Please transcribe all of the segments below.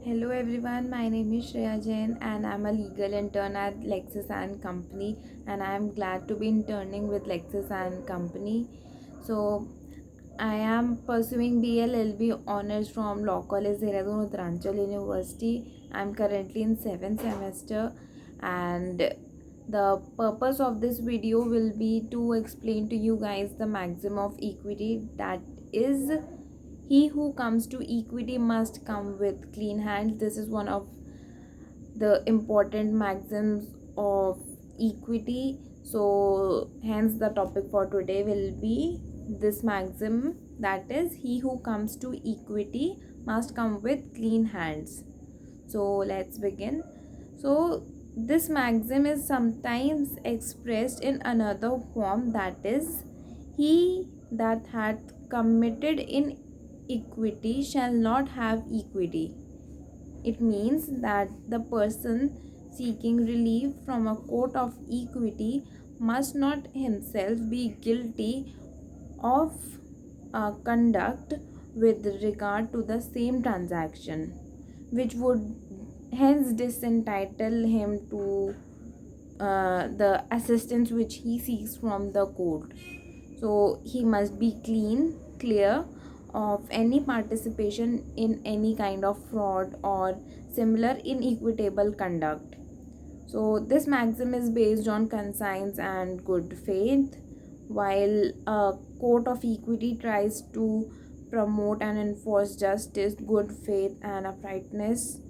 Hello everyone, my name is Shreya Jain and I'm a legal intern at Lexis and Company, and I'm glad to be interning with Lexis and Company. So I am pursuing BLLB honors from Law College Dehradun Uttaranchal University. I'm currently in 7th semester, and the purpose of this video will be to explain to you guys the maxim of equity, that is, he who comes to equity must come with clean hands. This is one of the important maxims of equity. So, hence, the topic for today will be this maxim, that is, he who comes to equity must come with clean hands. So, let's begin. So, this maxim is sometimes expressed in another form, that is, he that hath committed iniquity shall not have equity. It means that the person seeking relief from a court of equity must not himself be guilty of conduct with regard to the same transaction, which would hence disentitle him to the assistance which he seeks from the court. So he must be clear of any participation in any kind of fraud or similar inequitable conduct. So this maxim is based on conscience and good faith, while a court of equity tries to promote and enforce justice, good faith, and uprightness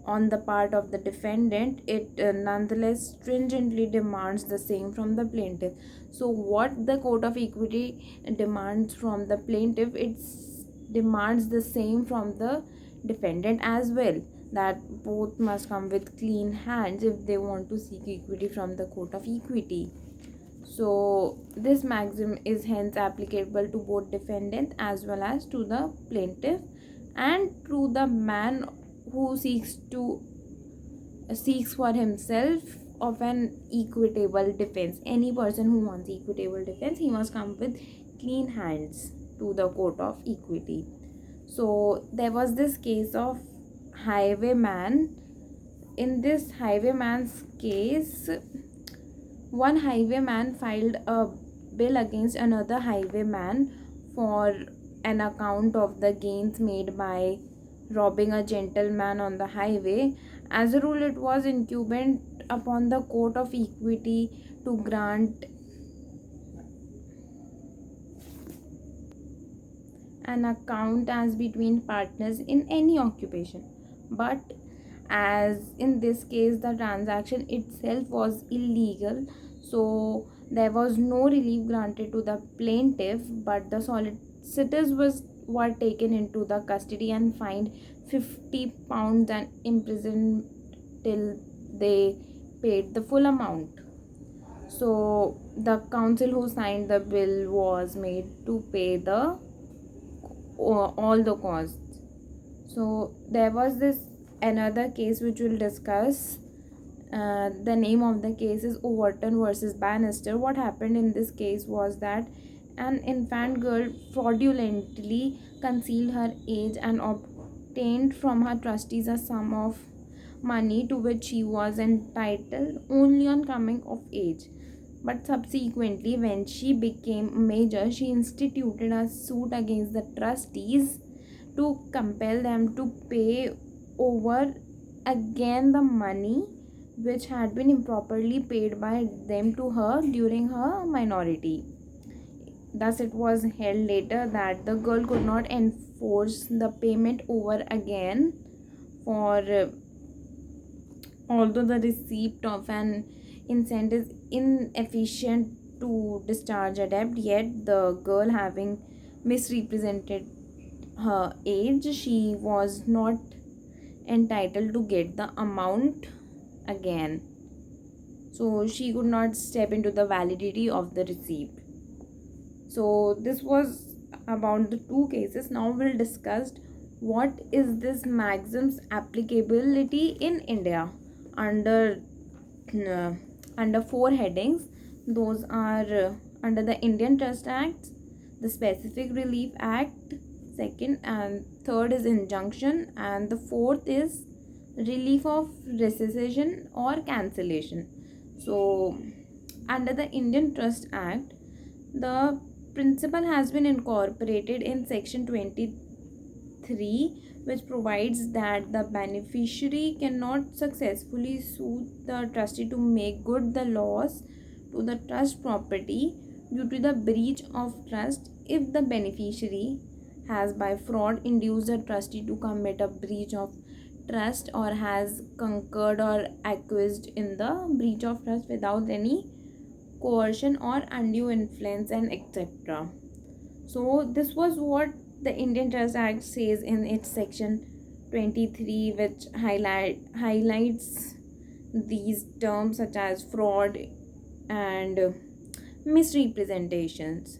on the part of the defendant. It nonetheless stringently demands the same from the plaintiff. So what the court of equity demands from the plaintiff, it demands the same from the defendant as well, that both must come with clean hands if they want to seek equity from the court of equity. So this maxim is hence applicable to both defendant as well as to the plaintiff and to the man who seeks for himself of an equitable defense. Any person who wants equitable defense, he must come with clean hands to the court of equity. So there was this case of highwayman. In this highwayman's case, one highwayman filed a bill against another highwayman for an account of the gains made by robbing a gentleman on the highway. As a rule, it was incumbent upon the court of equity to grant an account as between partners in any occupation. But as in this case the transaction itself was illegal, so there was no relief granted to the plaintiff, but the solicitors were taken into the custody and fined 50 pounds and imprisoned till they paid the full amount. So the council who signed the bill was made to pay the all the costs. So there was this another case which we'll discuss. The name of the case is Overton versus Bannister. What happened in this case was that an infant girl fraudulently concealed her age and obtained from her trustees a sum of money to which she was entitled only on coming of age. But subsequently, when she became major, she instituted a suit against the trustees to compel them to pay over again the money which had been improperly paid by them to her during her minority. Thus, it was held later that the girl could not enforce the payment over again, for although the receipt of an incent is inefficient to discharge a debt, yet the girl, having misrepresented her age, she was not entitled to get the amount again. So she could not step into the validity of the receipt. So this was about the two cases. Now we'll discuss what is this maxim's applicability in India under four headings. Those are under the Indian Trust Act, the Specific Relief Act, second and third is injunction, and the fourth is relief of rescission or cancellation. So under the Indian Trust Act, the principle has been incorporated in section 23, which provides that the beneficiary cannot successfully sue the trustee to make good the loss to the trust property due to the breach of trust if the beneficiary has by fraud induced the trustee to commit a breach of trust or has concurred or acquiesced in the breach of trust without any coercion or undue influence and etc. So this was what the Indian Trust Act says in its section 23, which highlights these terms such as fraud and misrepresentations.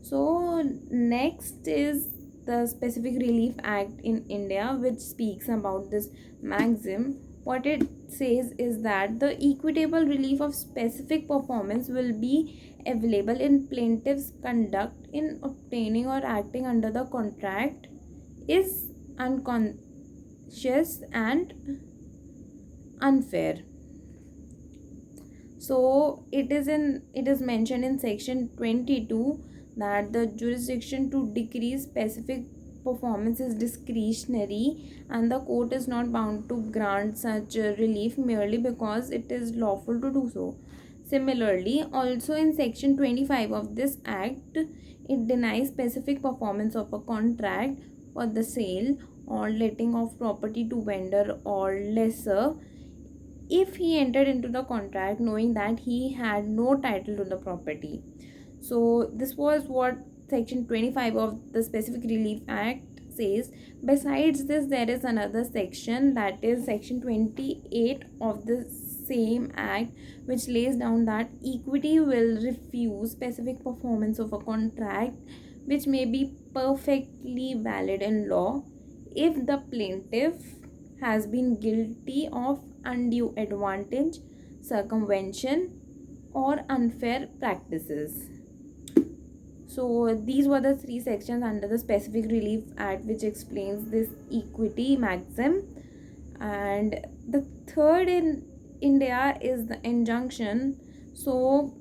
So next is the Specific Relief Act in India, which speaks about this maxim. What it says is that the equitable relief of specific performance will be available in plaintiff's conduct in obtaining or acting under the contract is unconscious and unfair. So it is mentioned in section 22 that the jurisdiction to decrease specific performance is discretionary and the court is not bound to grant such relief merely because it is lawful to do so. Similarly, also in section 25 of this act, it denies specific performance of a contract for the sale or letting of property to vendor or lessor if he entered into the contract knowing that he had no title to the property. So this was what section 25 of the Specific Relief Act says. Besides this, there is another section, that is section 28 of the same act, which lays down that equity will refuse specific performance of a contract which may be perfectly valid in law if the plaintiff has been guilty of undue advantage, circumvention, or unfair practices. So these were the three sections under the Specific Relief Act which explains this equity maxim. And the third in India is the injunction. So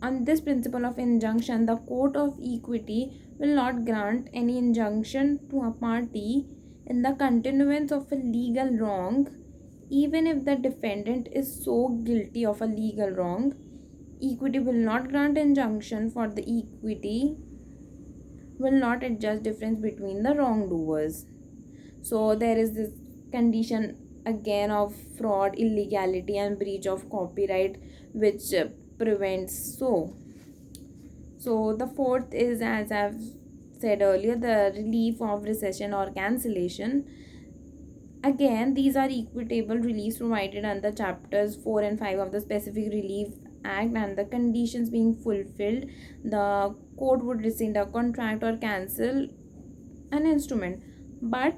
on this principle of injunction, the court of equity will not grant any injunction to a party in the continuance of a legal wrong, even if the defendant is so guilty of a legal wrong. Equity will not grant injunction, for the equity will not adjust difference between the wrongdoers. So there is this condition again of fraud, illegality and breach of copyright which prevents so the fourth is, as I've said earlier, the relief of rescission or cancellation. Again, these are equitable reliefs provided under chapters 4 and 5 of the Specific Relief Act, and the conditions being fulfilled, the court would rescind a contract or cancel an instrument. But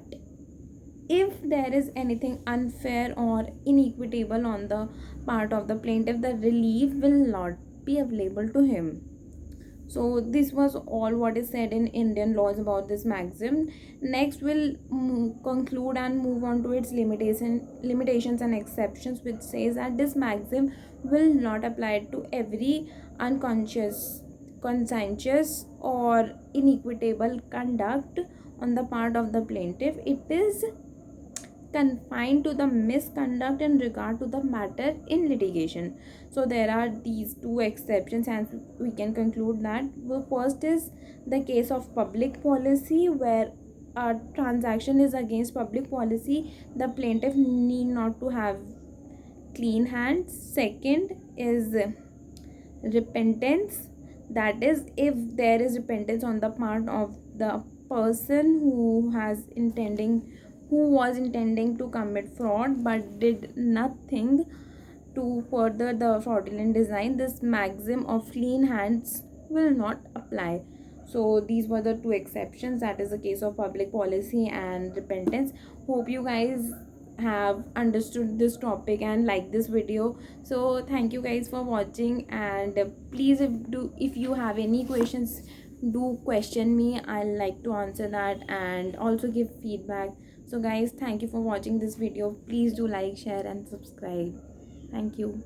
if there is anything unfair or inequitable on the part of the plaintiff, the relief will not be available to him. So this was all what is said in Indian laws about this maxim. Next we'll conclude and move on to its limitations and exceptions, which says that this maxim will not apply to every unconscious, conscientious or inequitable conduct on the part of the plaintiff. It is confined to the misconduct in regard to the matter in litigation. So there are these two exceptions, and we can conclude that the first is the case of public policy, where a transaction is against public policy, the plaintiff need not to have clean hands. Second is repentance, that is if there is repentance on the part of the person who was intending to commit fraud but did nothing to further the fraudulent design, this maxim of clean hands will not apply. So these were the two exceptions, that is the case of public policy and repentance. Hope you guys have understood this topic and like this video. So thank you guys for watching, and please if you have any questions, do question me. I'll like to answer that and also give feedback. So guys, thank you for watching this video. Please do like, share and subscribe. Thank you.